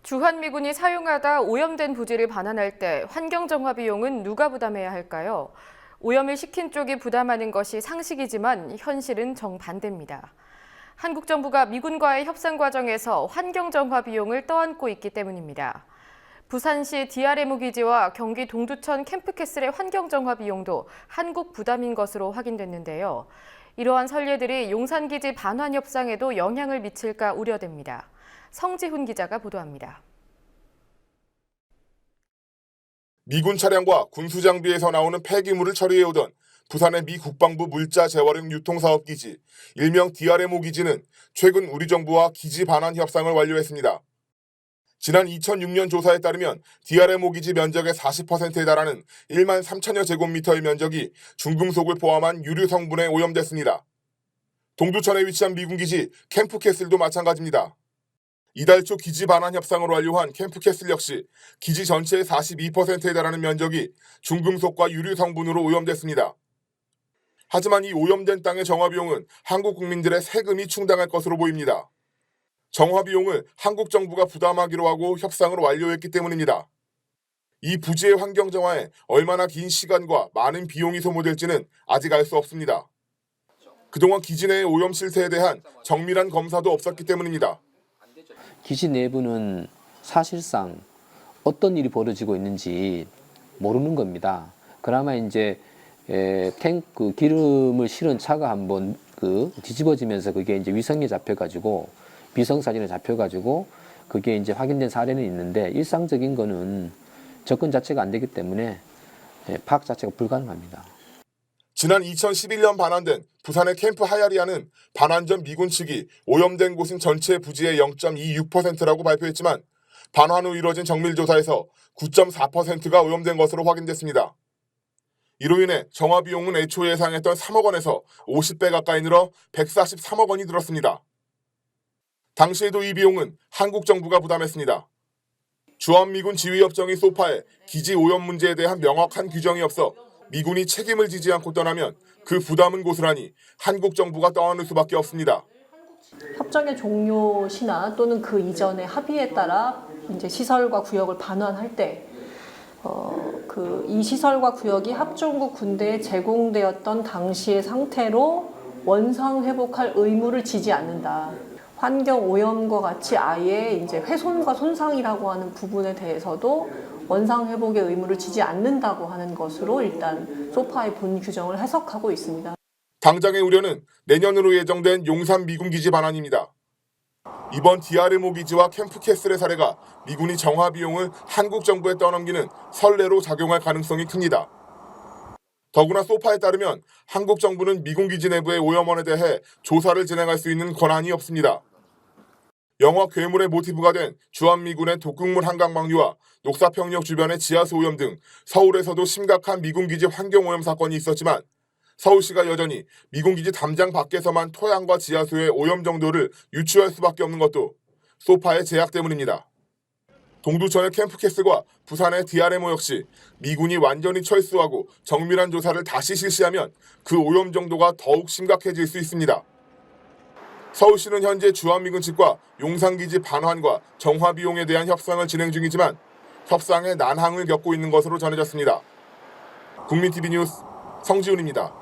주한미군이 사용하다 오염된 부지를 반환할 때 환경정화 비용은 누가 부담해야 할까요? 오염을 시킨 쪽이 부담하는 것이 상식이지만 현실은 정반대입니다. 한국 정부가 미군과의 협상 과정에서 환경정화 비용을 떠안고 있기 때문입니다. 부산시 DRM 기지와 경기 동두천 캠프캐슬의 환경정화 비용도 한국 부담인 것으로 확인됐는데요. 이러한 선례들이 용산기지 반환 협상에도 영향을 미칠까 우려됩니다. 성지훈 기자가 보도합니다. 미군 차량과 군수 장비에서 나오는 폐기물을 처리해오던 부산의 미 국방부 물자 재활용 유통사업 기지, 일명 DRMO 기지는 최근 우리 정부와 기지 반환 협상을 완료했습니다. 지난 2006년 조사에 따르면 DRMO 기지 면적의 40%에 달하는 1만 3천여 제곱미터의 면적이 중금속을 포함한 유류 성분에 오염됐습니다. 동두천에 위치한 미군 기지 캠프캐슬도 마찬가지입니다. 이달 초 기지 반환 협상을 완료한 캠프캐슬 역시 기지 전체의 42%에 달하는 면적이 중금속과 유류 성분으로 오염됐습니다. 하지만 이 오염된 땅의 정화 비용은 한국 국민들의 세금이 충당할 것으로 보입니다. 정화 비용을 한국 정부가 부담하기로 하고 협상을 완료했기 때문입니다. 이 부지의 환경 정화에 얼마나 긴 시간과 많은 비용이 소모될지는 아직 알 수 없습니다. 그동안 기지 내의 오염 실태에 대한 정밀한 검사도 없었기 때문입니다. 기지 내부는 사실상 어떤 일이 벌어지고 있는지 모르는 겁니다. 그나마 이제 탱크 기름을 실은 차가 한번 뒤집어지면서 그게 이제 위성에 잡혀가지고 비성 사진에 잡혀가지고 그게 이제 확인된 사례는 있는데 일상적인 거는 접근 자체가 안 되기 때문에 파악 자체가 불가능합니다. 지난 2011년 반환된 부산의 캠프 하야리아는 반환 전 미군 측이 오염된 곳은 전체 부지의 0.26%라고 발표했지만 반환 후 이뤄진 정밀조사에서 9.4%가 오염된 것으로 확인됐습니다. 이로 인해 정화 비용은 애초 예상했던 3억 원에서 50배 가까이 늘어 143억 원이 들었습니다. 당시에도 이 비용은 한국 정부가 부담했습니다. 주한미군 지휘협정인 소파에 기지 오염 문제에 대한 명확한 규정이 없어 미군이 책임을 지지 않고 떠나면 그 부담은 고스란히 한국 정부가 떠안을 수밖에 없습니다. 협정의 종료 시나 또는 그 이전의 합의에 따라 이제 시설과 구역을 반환할 때 이 시설과 구역이 합중국 군대에 제공되었던 당시의 상태로 원상 회복할 의무를 지지 않는다. 환경 오염과 같이 아예 이제 훼손과 손상이라고 하는 부분에 대해서도 원상 회복의 의무를 지지 않는다고 하는 것으로 일단 소파의 본 규정을 해석하고 있습니다. 당장의 우려는 내년으로 예정된 용산 미군 기지 반환입니다. 이번 DRMO 기지와 캠프캐슬의 사례가 미군이 정화 비용을 한국 정부에 떠넘기는 선례로 작용할 가능성이 큽니다. 더구나 소파에 따르면 한국 정부는 미군 기지 내부의 오염원에 대해 조사를 진행할 수 있는 권한이 없습니다. 영화 괴물의 모티브가 된 주한미군의 독극물 한강방류와 녹사평역 주변의 지하수 오염 등 서울에서도 심각한 미군기지 환경오염 사건이 있었지만 서울시가 여전히 미군기지 담장 밖에서만 토양과 지하수의 오염 정도를 유추할 수밖에 없는 것도 소파의 제약 때문입니다. 동두천의 캠프캐슬과 부산의 DRMO 역시 미군이 완전히 철수하고 정밀한 조사를 다시 실시하면 그 오염 정도가 더욱 심각해질 수 있습니다. 서울시는 현재 주한미군 측과 용산기지 반환과 정화 비용에 대한 협상을 진행 중이지만 협상에 난항을 겪고 있는 것으로 전해졌습니다. 국민TV 뉴스 성지훈입니다.